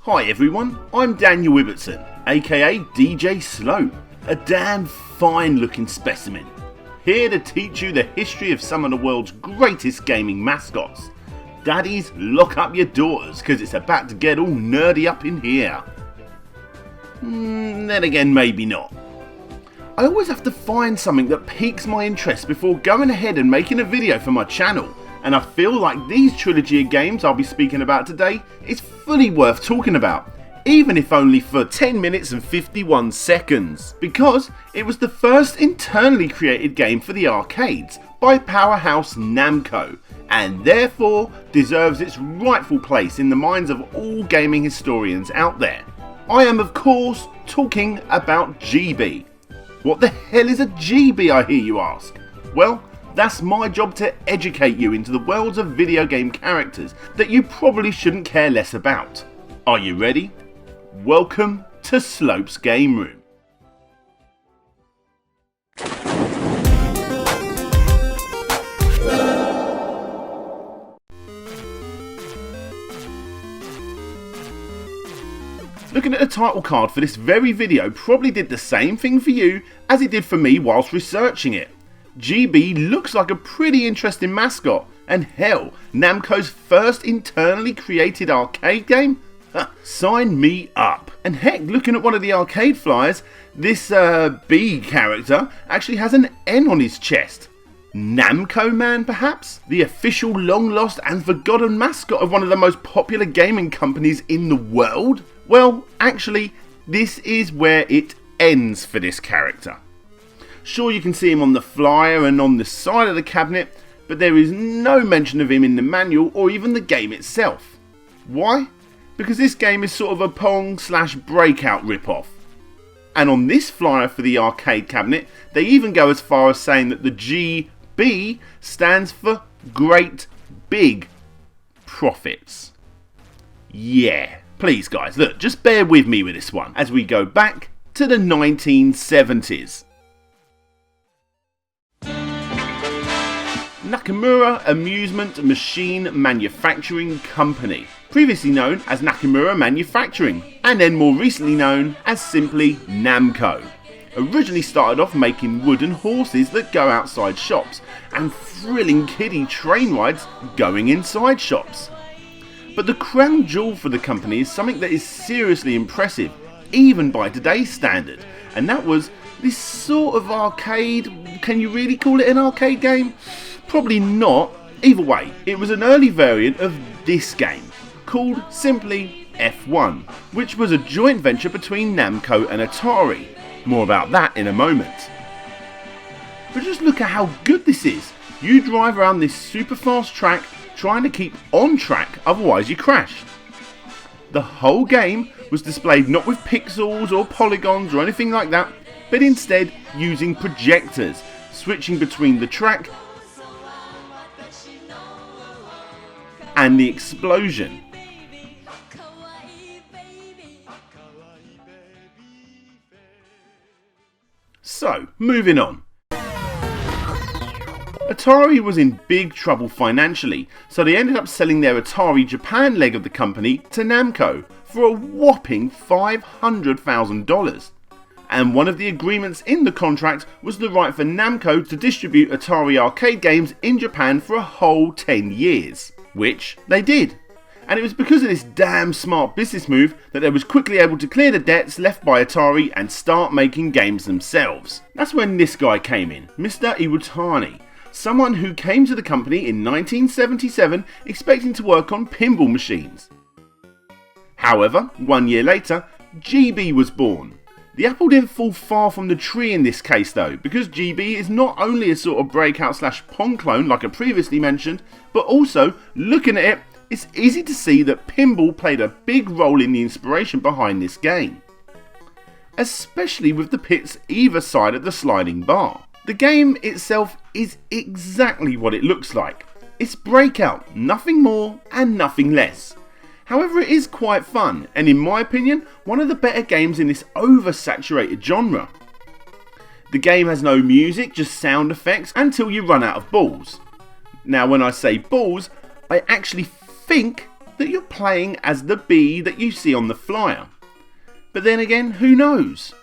Hi everyone, I'm Daniel Ibbotson, aka DJ Slope, a damn fine looking specimen, here to teach you the history of some of the world's greatest gaming mascots. Daddies, lock up your daughters, cause it's about to get all nerdy up in here. Then again, maybe not. I always have to find something that piques my interest before going ahead and making a video for my channel, and I feel like these trilogy of games I'll be speaking about today is fully worth talking about, even if only for 10 minutes and 51 seconds, because it was the first internally created game for the arcades by powerhouse Namco, and therefore deserves its rightful place in the minds of all gaming historians out there. I am of course talking about GB. What the hell is a GB, I hear you ask? Well, that's my job to educate you into the worlds of video game characters that you probably shouldn't care less about. Are you ready? Welcome to Slope's Game Room. Looking at the title card for this very video probably did the same thing for you as it did for me whilst researching it. GB looks like a pretty interesting mascot, and hell, Namco's first internally created arcade game? Sign me up. And heck, looking at one of the arcade flyers, this B character actually has an N on his chest. Namco Man perhaps? The official long lost and forgotten mascot of one of the most popular gaming companies in the world? Well, actually, this is where it ends for this character. Sure, you can see him on the flyer and on the side of the cabinet, but there is no mention of him in the manual or even the game itself. Why? Because this game is sort of a Pong/Breakout ripoff. And on this flyer for the arcade cabinet, they even go as far as saying that the GB stands for Great Big Profits. Yeah. Please guys, look, just bear with me with this one as we go back to the 1970s. Nakamura Amusement Machine Manufacturing Company, previously known as Nakamura Manufacturing, and then more recently known as simply Namco. Originally started off making wooden horses that go outside shops, and thrilling kiddie train rides going inside shops. But the crown jewel for the company is something that is seriously impressive, even by today's standard, and that was this sort of arcade. Can you really call it an arcade game? Probably not. Either way, it was an early variant of this game, called simply F1, which was a joint venture between Namco and Atari. More about that in a moment. But just look at how good this is. You drive around this super fast track, trying to keep on track, otherwise you crash. The whole game was displayed not with pixels or polygons or anything like that, but instead using projectors, switching between the track and the explosion. So, moving on. Atari was in big trouble financially, so they ended up selling their Atari Japan leg of the company to Namco for a whopping $500,000. And one of the agreements in the contract was the right for Namco to distribute Atari arcade games in Japan for a whole 10 years, which they did. And it was because of this damn smart business move that they was quickly able to clear the debts left by Atari and start making games themselves. That's when this guy came in, Mr. Iwatani. Someone who came to the company in 1977 expecting to work on pinball machines. However, 1 year later, GB was born. The apple didn't fall far from the tree in this case though, because GB is not only a sort of Breakout/Pong clone like I previously mentioned, but also, looking at it, it's easy to see that pinball played a big role in the inspiration behind this game. Especially with the pits either side of the sliding bar. The game itself is exactly what it looks like. It's Breakout, nothing more and nothing less. However, it is quite fun, and in my opinion, one of the better games in this oversaturated genre. The game has no music, just sound effects until you run out of balls. Now when I say balls, I actually think that you're playing as the bee that you see on the flyer. But then again, who knows?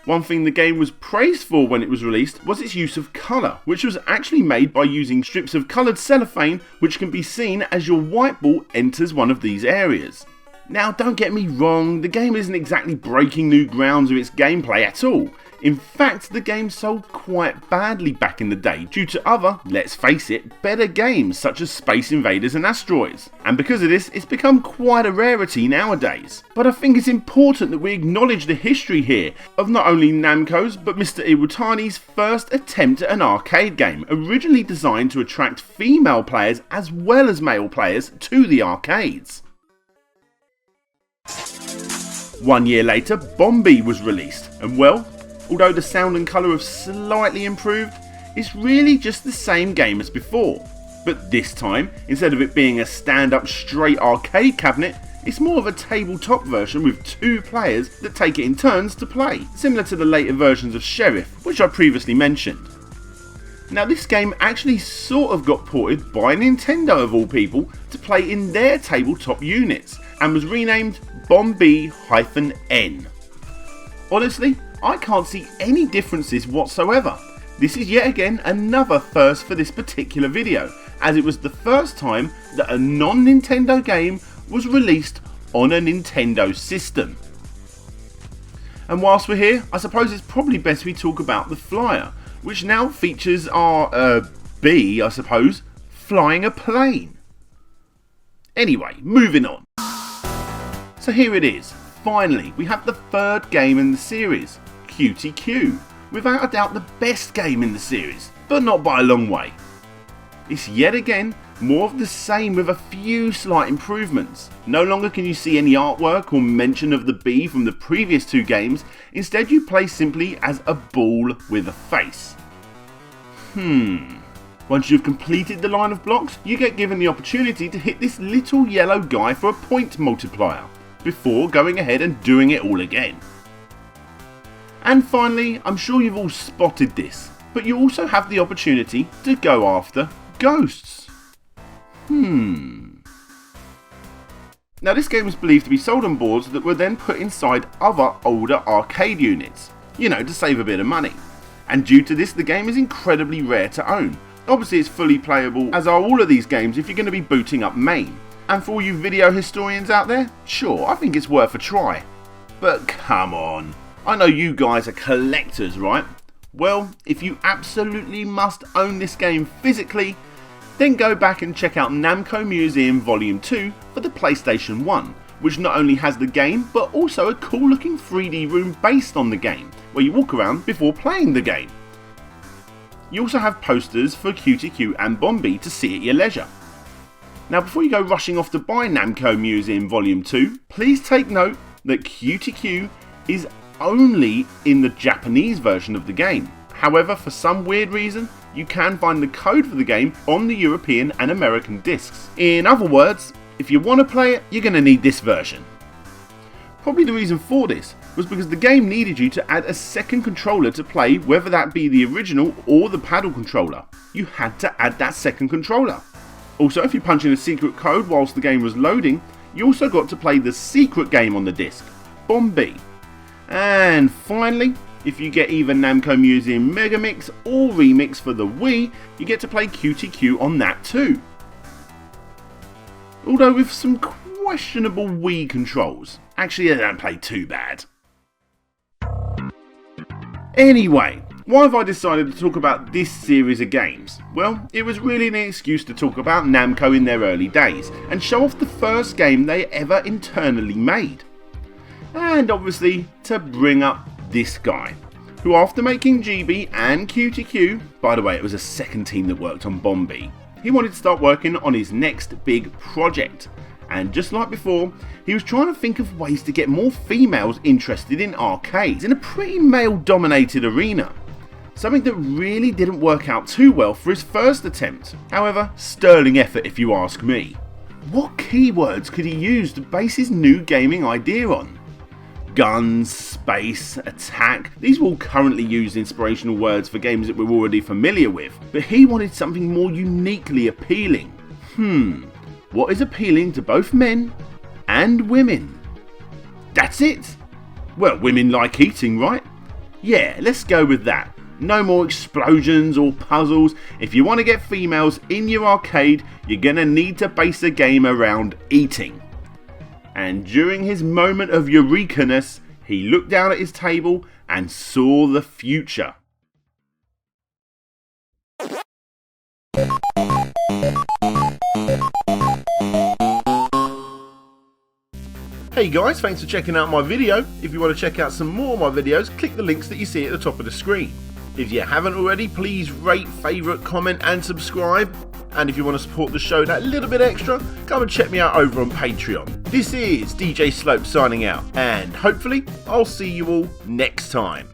One thing the game was praised for when it was released was its use of colour, which was actually made by using strips of coloured cellophane which can be seen as your white ball enters one of these areas. Now don't get me wrong, the game isn't exactly breaking new grounds with its gameplay at all. In fact, the game sold quite badly back in the day due to other, let's face it, better games such as Space Invaders and Asteroids. And because of this, it's become quite a rarity nowadays. But I think it's important that we acknowledge the history here of not only Namco's but Mr. Iwatani's first attempt at an arcade game, originally designed to attract female players as well as male players to the arcades. 1 year later, Bombi was released, and well, although the sound and colour have slightly improved, it's really just the same game as before. But this time, instead of it being a stand-up straight arcade cabinet, it's more of a tabletop version with 2 players that take it in turns to play, similar to the later versions of Sheriff, which I previously mentioned. Now this game actually sort of got ported by Nintendo of all people to play in their tabletop units, and was renamed Bombi-N. Honestly, I can't see any differences whatsoever. This is yet again another first for this particular video, as it was the first time that a non-Nintendo game was released on a Nintendo system. And whilst we're here, I suppose it's probably best we talk about the flyer, which now features our bee, I suppose, flying a plane. Anyway, moving on. So here it is. Finally, we have the 3rd game in the series, cutie-q. Without a doubt the best game in the series, but not by a long way. It's yet again more of the same with a few slight improvements. No longer can you see any artwork or mention of the bee from the previous 2 games, instead you play simply as a ball with a face. Once you've completed the line of blocks, you get given the opportunity to hit this little yellow guy for a point multiplier, before going ahead and doing it all again. And finally, I'm sure you've all spotted this, but you also have the opportunity to go after ghosts. Now this game was believed to be sold on boards that were then put inside other older arcade units, to save a bit of money. And due to this, the game is incredibly rare to own. Obviously it's fully playable, as are all of these games if you're going to be booting up MAME. And for all you video historians out there, sure, I think it's worth a try. But come on, I know you guys are collectors, right? Well, if you absolutely must own this game physically, then go back and check out Namco Museum Volume 2 for the PlayStation 1, which not only has the game, but also a cool looking 3D room based on the game, where you walk around before playing the game. You also have posters for cutie-q and Bombi to see at your leisure. Now before you go rushing off to buy Namco Museum Volume 2, please take note that cutie-q is only in the Japanese version of the game. However, for some weird reason, you can find the code for the game on the European and American discs. In other words, if you want to play it, you're going to need this version. Probably the reason for this was because the game needed you to add a second controller to play, whether that be the original or the paddle controller. You had to add that second controller. Also, if you punch in a secret code whilst the game was loading, you also got to play the secret game on the disc, Bombi. And finally, if you get either Namco Museum Megamix or Remix for the Wii, you get to play cutie-q on that too. Although with some questionable Wii controls. Actually, they don't play too bad. Anyway, why have I decided to talk about this series of games? Well, it was really an excuse to talk about Namco in their early days and show off the first game they ever internally made. And obviously to bring up this guy, who after making GB and cutie-q, by the way it was a second team that worked on Bombi, he wanted to start working on his next big project. And just like before, he was trying to think of ways to get more females interested in arcades in a pretty male dominated arena. Something that really didn't work out too well for his first attempt. However, sterling effort if you ask me. What keywords could he use to base his new gaming idea on? Guns, space, attack, these were all currently used inspirational words for games that we're already familiar with, but he wanted something more uniquely appealing. what is appealing to both men and women. That's it. Well, women like eating, right? Yeah, let's go with that. No more explosions or puzzles. If you want to get females in your arcade, you're going to need to base the game around eating. And during his moment of eureka-ness, he looked down at his table and saw the future. Hey guys, thanks for checking out my video. If you want to check out some more of my videos, click the links that you see at the top of the screen. If you haven't already, please rate, favourite, comment and subscribe. And if you want to support the show that little bit extra, come and check me out over on Patreon. This is DJ Slope signing out, and hopefully I'll see you all next time.